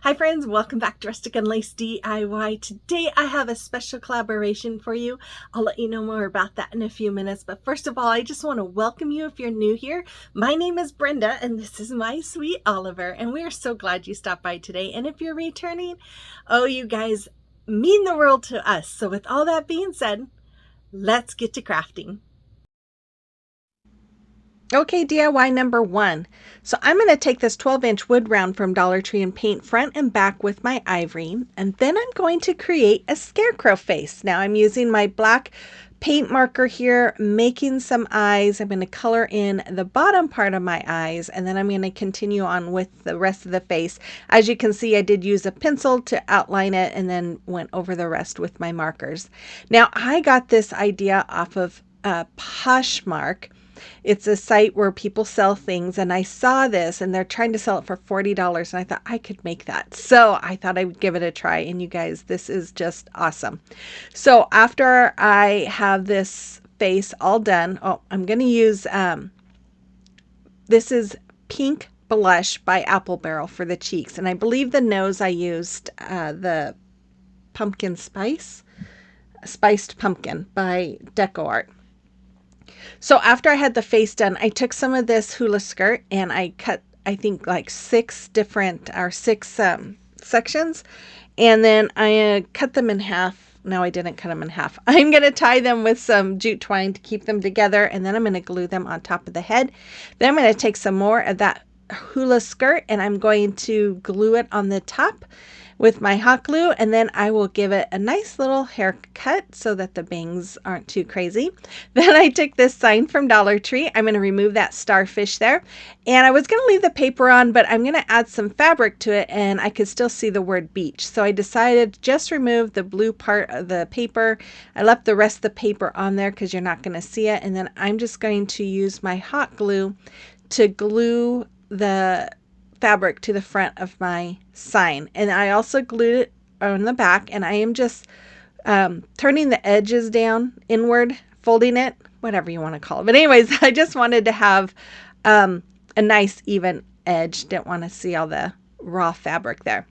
Hi friends, welcome back to Rustic and Lace DIY. Today I have a special collaboration for you. I'll let you know more about that in a few minutes, but first of all, I just want to welcome you if you're new here. My name is Brenda and this is my sweet Oliver, and we are so glad you stopped by today. And if you're returning, oh, you guys mean the world to us. So with all that being said, let's get to crafting. Okay, DIY number one. So I'm going to take this 12-inch wood round from Dollar Tree and paint front and back with my ivory. And then I'm going to create a scarecrow face. Now I'm using my black paint marker here, making some eyes. I'm going to color in the bottom part of my eyes, and then I'm going to continue on with the rest of the face. As you can see, I did use a pencil to outline it and then went over the rest with my markers. Now I got this idea off of Poshmark. It's a site where people sell things, and I saw this and they're trying to sell it for $40, and I thought I could make that. So I thought I would give it a try, and you guys, this is just awesome. So after I have this face all done, I'm going to use, this is Pink Blush by Apple Barrel for the cheeks, and I believe the nose I used the pumpkin spiced pumpkin by Decor. So after I had the face done, I took some of this hula skirt and I cut, I think, like six sections, and then I cut them in half. No, I didn't cut them in half. I'm going to tie them with some jute twine to keep them together, and then I'm going to glue them on top of the head. Then I'm going to take some more of that hula skirt and I'm going to glue it on the top with my hot glue, and then I will give it a nice little haircut so that the bangs aren't too crazy. Then I took this sign from Dollar Tree. I'm going to remove that starfish there, and I was going to leave the paper on, but I'm going to add some fabric to it and I could still see the word beach. So I decided to just remove the blue part of the paper. I left the rest of the paper on there because you're not going to see it, and then I'm just going to use my hot glue to glue the fabric to the front of my sign. And I also glued it on the back, and I am just turning the edges down inward, folding it, whatever you want to call it. But anyways, I just wanted to have a nice even edge. Didn't want to see all the raw fabric there.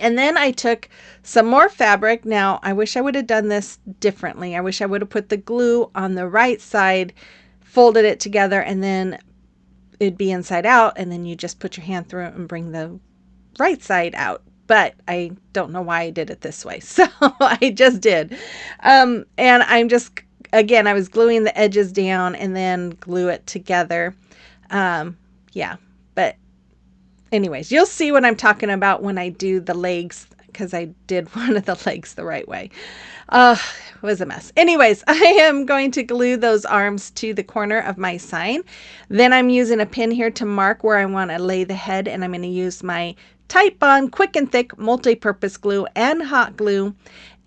And then I took some more fabric. Now, I wish I would have done this differently. I wish I would have put the glue on the right side, folded it together, and then it'd be inside out, and then you just put your hand through it and bring the right side out. But I don't know why I did it this way, so I just did. And I'm just, again, I was gluing the edges down and then glue it together. Yeah, but anyways, you'll see what I'm talking about when I do the legs, because I did one of the legs the right way. It was a mess. Anyways, I am going to glue those arms to the corner of my sign. Then I'm using a pin here to mark where I want to lay the head, and I'm going to use my Tight Bond Quick and Thick multi-purpose glue and hot glue,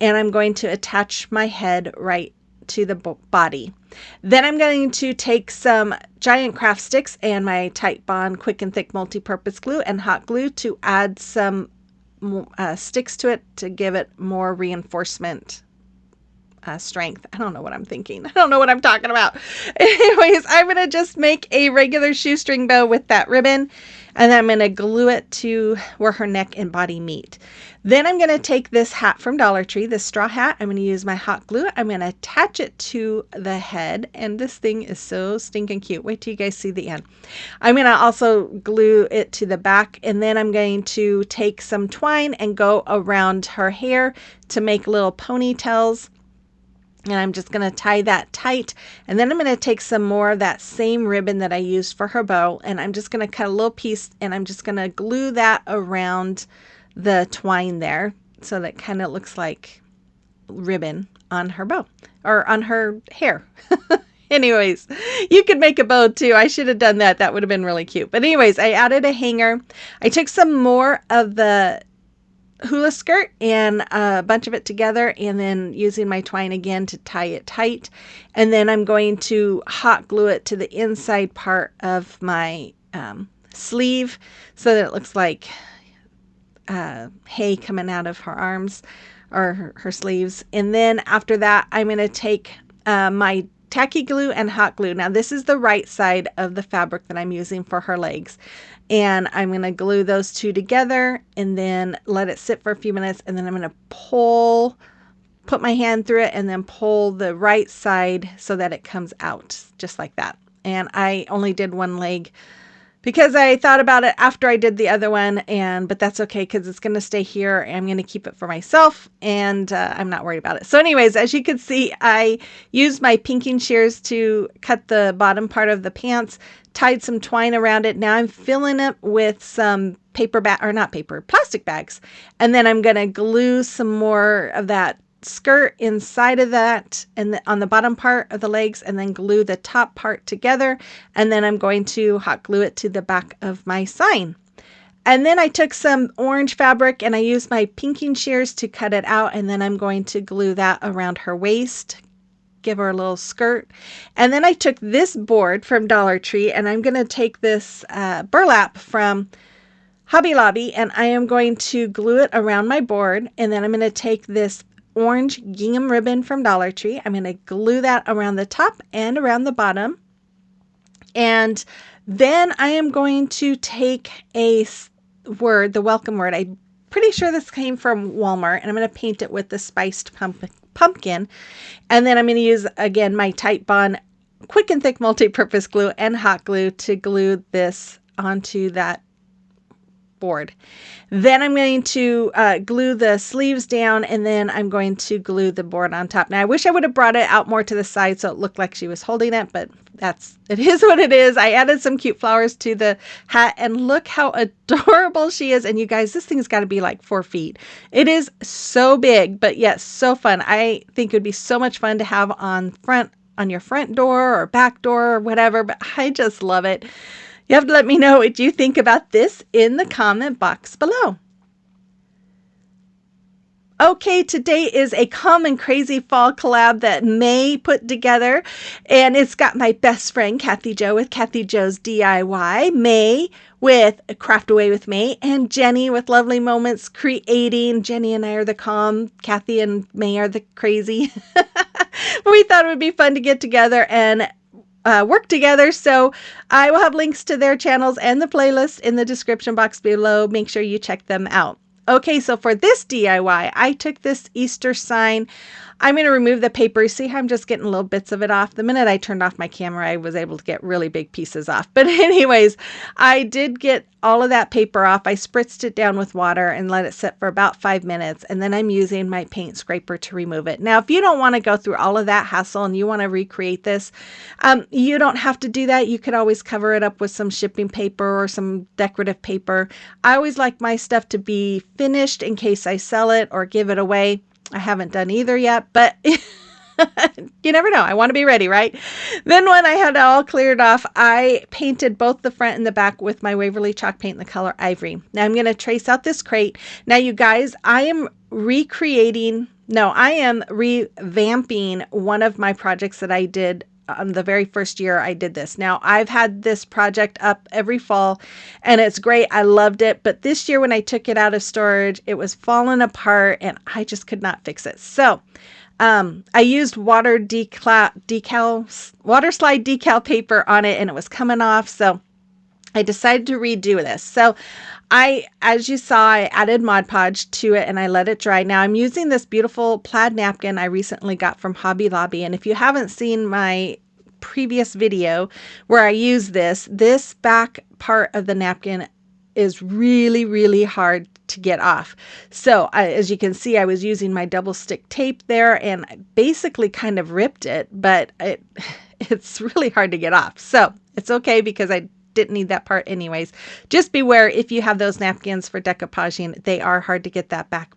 and I'm going to attach my head right to the body. Then I'm going to take some giant craft sticks and my Tight Bond Quick and Thick multi-purpose glue and hot glue to add some sticks to it to give it more reinforcement strength. I don't know what I'm thinking. I don't know what I'm talking about. Anyways, I'm going to just make a regular shoestring bow with that ribbon, and then I'm going to glue it to where her neck and body meet. Then I'm going to take this hat from Dollar Tree, this straw hat. I'm going to use my hot glue. I'm going to attach it to the head, and this thing is so stinking cute. Wait till you guys see the end. I'm going to also glue it to the back, and then I'm going to take some twine and go around her hair to make little ponytails. And I'm just going to tie that tight. And then I'm going to take some more of that same ribbon that I used for her bow. And I'm just going to cut a little piece, and I'm just going to glue that around the twine there, so that kind of looks like ribbon on her bow or on her hair. Anyways, you could make a bow too. I should have done that. That would have been really cute. But anyways, I added a hanger. I took some more of the hula skirt and a bunch of it together, and then using my twine again to tie it tight, and then I'm going to hot glue it to the inside part of my sleeve so that it looks like hay coming out of her arms or her sleeves. And then after that, I'm going to take my tacky glue and hot glue. Now this is the right side of the fabric that I'm using for her legs. And I'm going to glue those two together and then let it sit for a few minutes. And then I'm going to put my hand through it and then pull the right side so that it comes out just like that. And I only did one leg because I thought about it after I did the other one, but that's okay because it's going to stay here. I'm going to keep it for myself, and I'm not worried about it. So anyways, as you can see, I used my pinking shears to cut the bottom part of the pants, tied some twine around it. Now I'm filling it with some plastic bags. And then I'm going to glue some more of that skirt inside of that and on the bottom part of the legs, and then glue the top part together, and then I'm going to hot glue it to the back of my sign. And then I took some orange fabric and I used my pinking shears to cut it out, and then I'm going to glue that around her waist, give her a little skirt. And then I took this board from Dollar Tree, and I'm going to take this burlap from Hobby Lobby, and I am going to glue it around my board, and then I'm going to take this orange gingham ribbon from Dollar Tree. I'm going to glue that around the top and around the bottom. And then I am going to take the welcome word. I'm pretty sure this came from Walmart, and I'm going to paint it with the spiced pumpkin. And then I'm going to use, again, my Tite Bond quick and thick multi-purpose glue and hot glue to glue this onto that board. Then I'm going to glue the sleeves down, and then I'm going to glue the board on top. Now I wish I would have brought it out more to the side so it looked like she was holding it, but it is what it is. I added some cute flowers to the hat, and look how adorable she is. And you guys, this thing's got to be like 4 feet. It is so big, but yet so fun. I think it would be so much fun to have on your front door or back door or whatever, but I just love it. You have to let me know what you think about this in the comment box below. Okay, today is a Common Crazy Fall collab that May put together, and it's got my best friend Kathy Jo with Kathy Jo's DIY, May with Craft Away with May, and Jenny with Lovely Moments Creating. Jenny and I are the calm, Kathy and May are the crazy. We thought it would be fun to get together and work together. So I will have links to their channels and the playlist in the description box below. Make sure you check them out. Okay, so for this DIY, I took this Easter sign. I'm going to remove the paper. You see how I'm just getting little bits of it off? The minute I turned off my camera, I was able to get really big pieces off. But anyways, I did get all of that paper off. I spritzed it down with water and let it sit for about 5 minutes. And then I'm using my paint scraper to remove it. Now, if you don't want to go through all of that hassle and you want to recreate this, you don't have to do that. You could always cover it up with some shipping paper or some decorative paper. I always like my stuff to be finished in case I sell it or give it away. I haven't done either yet, but you never know. I want to be ready, right? Then when I had it all cleared off, I painted both the front and the back with my Waverly chalk paint in the color Ivory. Now I'm going to trace out this crate. Now you guys, I am revamping one of my projects that I did on the very first year I did this. Now I've had this project up every fall and it's great. I loved it. But this year when I took it out of storage, it was falling apart and I just could not fix it. So I used water slide decal paper on it and it was coming off. So I decided to redo this. So as you saw, I added Mod Podge to it and I let it dry. Now I'm using this beautiful plaid napkin I recently got from Hobby Lobby. And if you haven't seen my previous video where I use this back part of the napkin is really, really hard to get off. So as you can see, I was using my double stick tape there and I basically kind of ripped it, but it's really hard to get off. So it's okay because I didn't need that part anyways. Just beware if you have those napkins for decoupaging, they are hard to get that back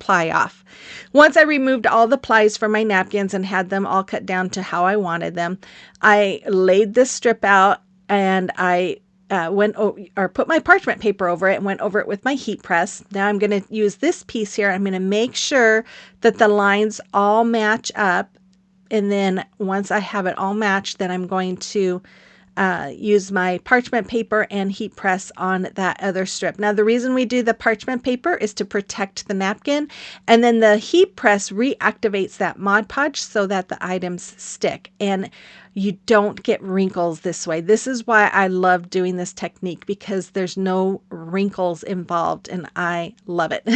ply off. Once I removed all the plies from my napkins and had them all cut down to how I wanted them, I laid this strip out and I put my parchment paper over it and went over it with my heat press. Now I'm going to use this piece here. I'm going to make sure that the lines all match up. And then once I have it all matched, then I'm going to use my parchment paper and heat press on that other strip. Now, the reason we do the parchment paper is to protect the napkin, and then the heat press reactivates that Mod Podge so that the items stick. And you don't get wrinkles this way. This is why I love doing this technique, because there's no wrinkles involved and I love it.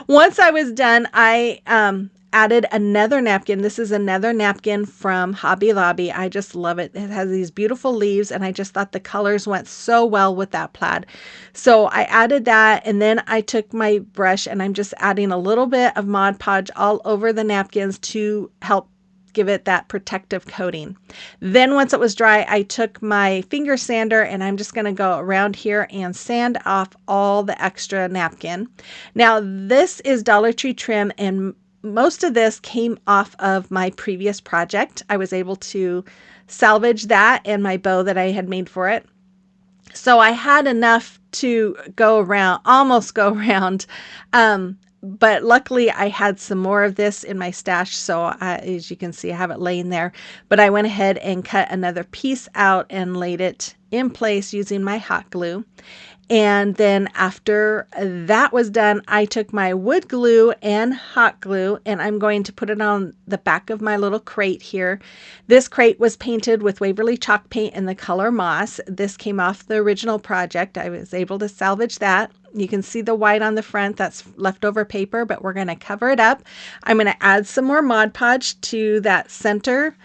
Once I was done, I added another napkin. This is another napkin from Hobby Lobby. I just love it. It has these beautiful leaves and I just thought the colors went so well with that plaid. So I added that, and then I took my brush and I'm just adding a little bit of Mod Podge all over the napkins to help give it that protective coating. Then once it was dry, I took my finger sander and I'm just going to go around here and sand off all the extra napkin. Now this is Dollar Tree trim, and most of this came off of my previous project. I was able to salvage that and my bow that I had made for it. So I had enough to go around, almost go around. But luckily I had some more of this in my stash. So as you can see, I have it laying there, but I went ahead and cut another piece out and laid it in place using my hot glue. And then after that was done, I took my wood glue and hot glue and I'm going to put it on the back of my little crate here. This crate was painted with Waverly chalk paint in the color moss. This came off the original project. I was able to salvage that. You can see the white on the front, that's leftover paper, but we're going to cover it up. I'm going to add some more Mod Podge to that center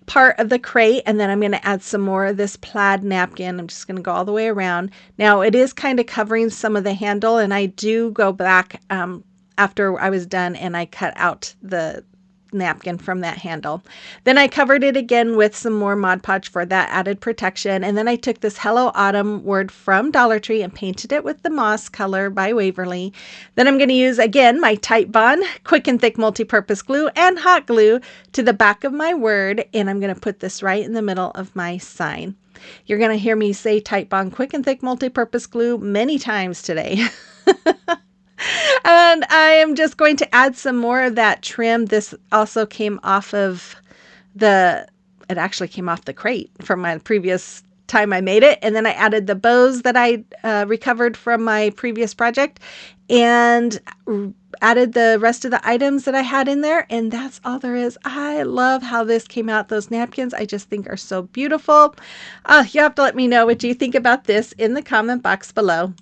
part of the crate, and then I'm going to add some more of this plaid napkin. I'm just going to go all the way around. Now it is kind of covering some of the handle, and I do go back after I was done and I cut out the napkin from that handle. Then I covered it again with some more Mod Podge for that added protection, and then I took this Hello Autumn word from Dollar Tree and painted it with the moss color by Waverly. Then I'm going to use again my Titebond quick and thick multi-purpose glue and hot glue to the back of my word, and I'm going to put this right in the middle of my sign. You're going to hear me say Titebond quick and thick multi-purpose glue many times today. And I am just going to add some more of that trim. This also came off of it actually came off the crate from my previous time I made it. And then I added the bows that I recovered from my previous project and added the rest of the items that I had in there. And that's all there is. I love how this came out. Those napkins I just think are so beautiful. You have to let me know what you think about this in the comment box below.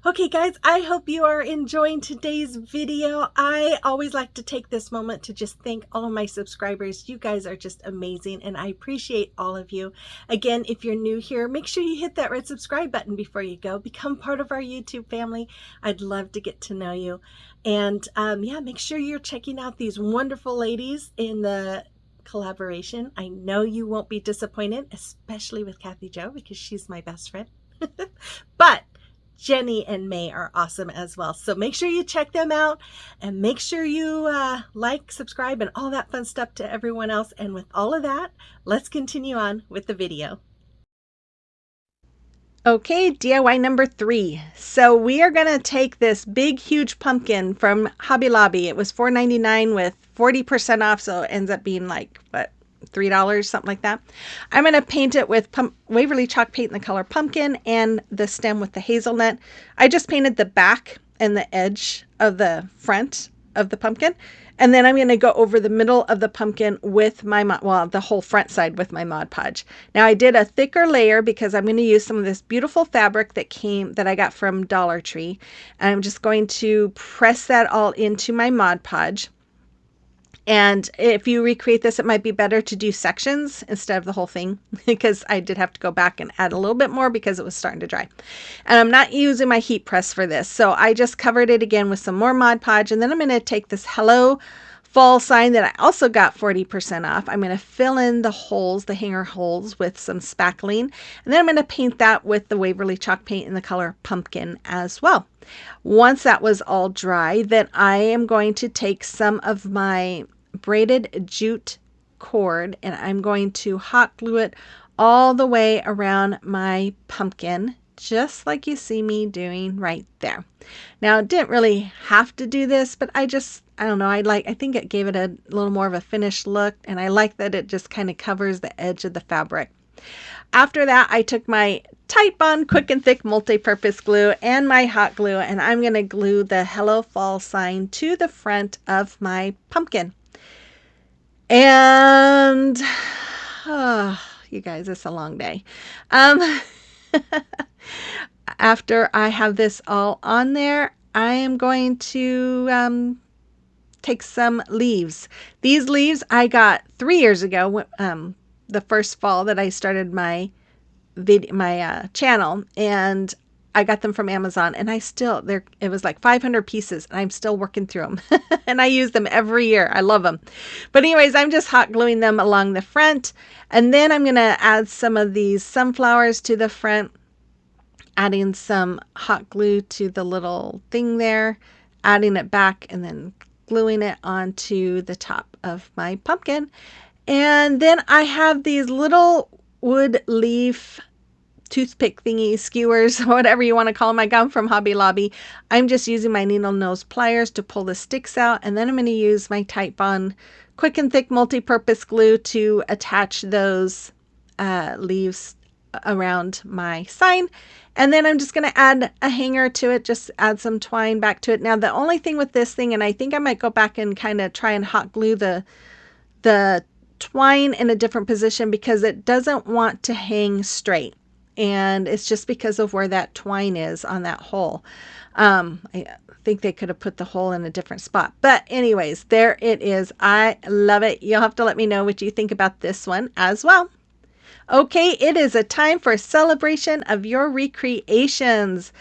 Okay guys, I hope you are enjoying today's video. I always like to take this moment to just thank all of my subscribers. You guys are just amazing and I appreciate all of you. Again, if you're new here, make sure you hit that red subscribe button before you go. Become part of our YouTube family. I'd love to get to know you. And yeah, make sure you're checking out these wonderful ladies in the collaboration. I know you won't be disappointed, especially with Kathy Jo because she's my best friend. But Jenny and May are awesome as well. So make sure you check them out and make sure you like, subscribe, and all that fun stuff to everyone else. And with all of that, let's continue on with the video. Okay, DIY number 3. So we are going to take this big, huge pumpkin from Hobby Lobby. It was $4.99 with 40% off, so it ends up being like, what, $3, something like that. I'm going to paint it with Waverly chalk paint in the color pumpkin and the stem with the hazelnut. I just painted the back and the edge of the front of the pumpkin. And then I'm going to go over the middle of the pumpkin with my, the whole front side with my Mod Podge. Now I did a thicker layer because I'm going to use some of this beautiful fabric that I got from Dollar Tree. And I'm just going to press that all into my Mod Podge. And if you recreate this, it might be better to do sections instead of the whole thing because I did have to go back and add a little bit more because it was starting to dry. And I'm not using my heat press for this. So I just covered it again with some more Mod Podge. And then I'm going to take this Hello Fall sign that I also got 40% off. I'm going to fill in the holes, the hanger holes, with some spackling. And then I'm going to paint that with the Waverly chalk paint in the color pumpkin as well. Once that was all dry, then I am going to take some of my braided jute cord and I'm going to hot glue it all the way around my pumpkin just like you see me doing right there. Now, didn't really have to do this, but I don't know, I think it gave it a little more of a finished look, and I like that it just kind of covers the edge of the fabric. After that, I took my Tite Bond Quick and Thick Multi-Purpose Glue and my hot glue, and I'm going to glue the Hello Fall sign to the front of my pumpkin. And, oh, you guys, it's a long day. Um, After I have this all on there, I am going to take some leaves. These leaves I got 3 years ago, the first fall that I started my channel, and I got them from Amazon, and it was like 500 pieces, and I'm still working through them. And I use them every year. I love them. But anyways, I'm just hot gluing them along the front, and then I'm going to add some of these sunflowers to the front, adding some hot glue to the little thing there, adding it back, and then gluing it onto the top of my pumpkin. And then I have these little wood leaf toothpick thingy, skewers, whatever you want to call them. I got them from Hobby Lobby. I'm just using my needle nose pliers to pull the sticks out, and then I'm going to use my Tite Bond Quick and Thick Multi-Purpose Glue to attach those leaves around my sign. And then I'm just going to add a hanger to it, just add some twine back to it. Now, the only thing with this thing, and I think I might go back and kind of try and hot glue the twine in a different position, because it doesn't want to hang straight. And it's just because of where that twine is on that hole. I think they could have put the hole in a different spot. But anyways, there it is. I love it. You'll have to let me know what you think about this one as well. Okay, it is a time for a celebration of your recreations.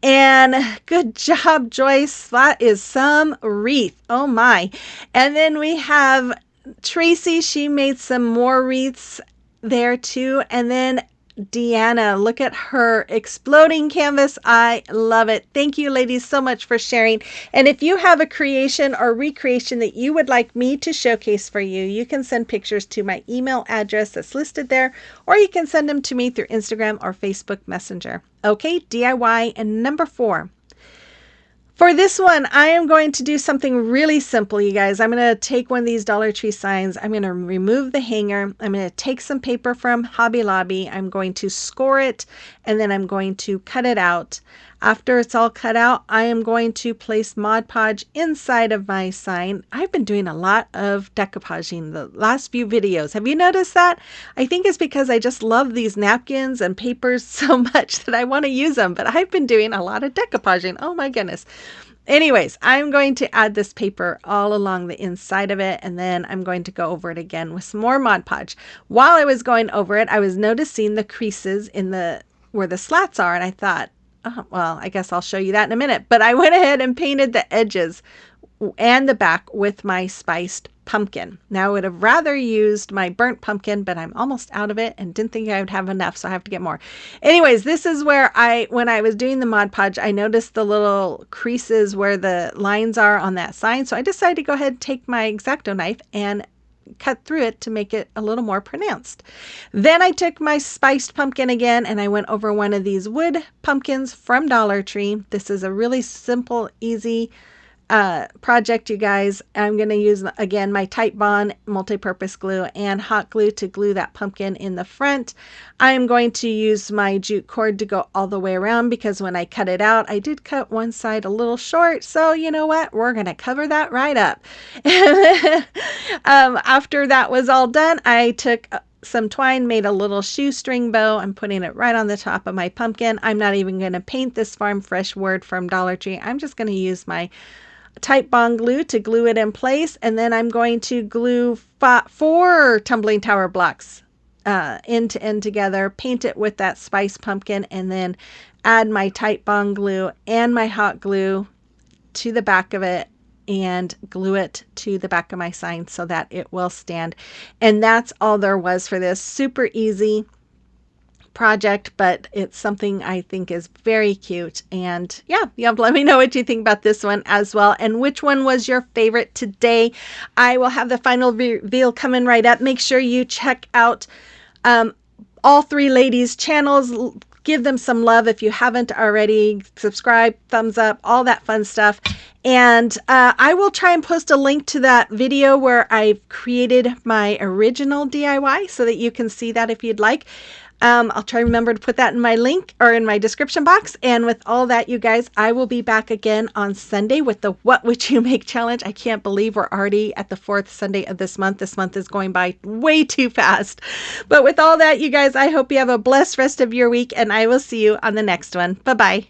And good job, Joyce. That is some wreath. Oh my. And then we have Tracy. She made some more wreaths there too. And then Deanna, look at her exploding canvas. I love it. Thank you, ladies, so much for sharing. And if you have a creation or recreation that you would like me to showcase for you, you can send pictures to my email address that's listed there, or you can send them to me through Instagram or Facebook Messenger. Okay, DIY and number 4. For this one, I am going to do something really simple, you guys. I'm going to take one of these Dollar Tree signs. I'm going to remove the hanger. I'm going to take some paper from Hobby Lobby. I'm going to score it, and then I'm going to cut it out. After it's all cut out, I am going to place Mod Podge inside of my sign. I've been doing a lot of decoupaging the last few videos. Have you noticed that? I think it's because I just love these napkins and papers so much that I want to use them, but I've been doing a lot of decoupaging. Oh my goodness. Anyways, I'm going to add this paper all along the inside of it, and then I'm going to go over it again with some more Mod Podge. While I was going over it, I was noticing the creases in where the slats are, and I thought, oh, well, I guess I'll show you that in a minute. But I went ahead and painted the edges and the back with my spiced pumpkin. Now, I would have rather used my burnt pumpkin, but I'm almost out of it and didn't think I would have enough, so I have to get more. Anyways, this is where when I was doing the Mod Podge, I noticed the little creases where the lines are on that sign, so I decided to go ahead and take my X-Acto knife and cut through it to make it a little more pronounced. Then I took my spiced pumpkin again, and I went over one of these wood pumpkins from Dollar Tree. This is a really simple, easy project, you guys. I'm going to use, again, my Tite Bond multi-purpose glue and hot glue to glue that pumpkin in the front. I am going to use my jute cord to go all the way around, because when I cut it out, I did cut one side a little short. So you know what? We're going to cover that right up. After that was all done, I took some twine, made a little shoestring bow. I'm putting it right on the top of my pumpkin. I'm not even going to paint this Farm Fresh word from Dollar Tree. I'm just going to use my Tite Bond glue to glue it in place, and then I'm going to glue 4 tumbling tower blocks end to end together, paint it with that spice pumpkin, and then add my Tite Bond glue and my hot glue to the back of it and glue it to the back of my sign so that it will stand. And that's all there was for this. Super easy project, but it's something I think is very cute. And yeah, you have to let me know what you think about this one as well, and which one was your favorite today. I will have the final reveal coming right up. Make sure you check out all 3 ladies' channels. give them some love if you haven't already. Subscribe, thumbs up, all that fun stuff. And I will try and post a link to that video where I've created my original DIY so that you can see that if you'd like. I'll try to remember to put that in my link or in my description box. And with all that, you guys, I will be back again on Sunday with the What Would You Make challenge. I can't believe we're already at the 4th Sunday of this month. This month is going by way too fast. But with all that, you guys, I hope you have a blessed rest of your week, and I will see you on the next one. Bye-bye.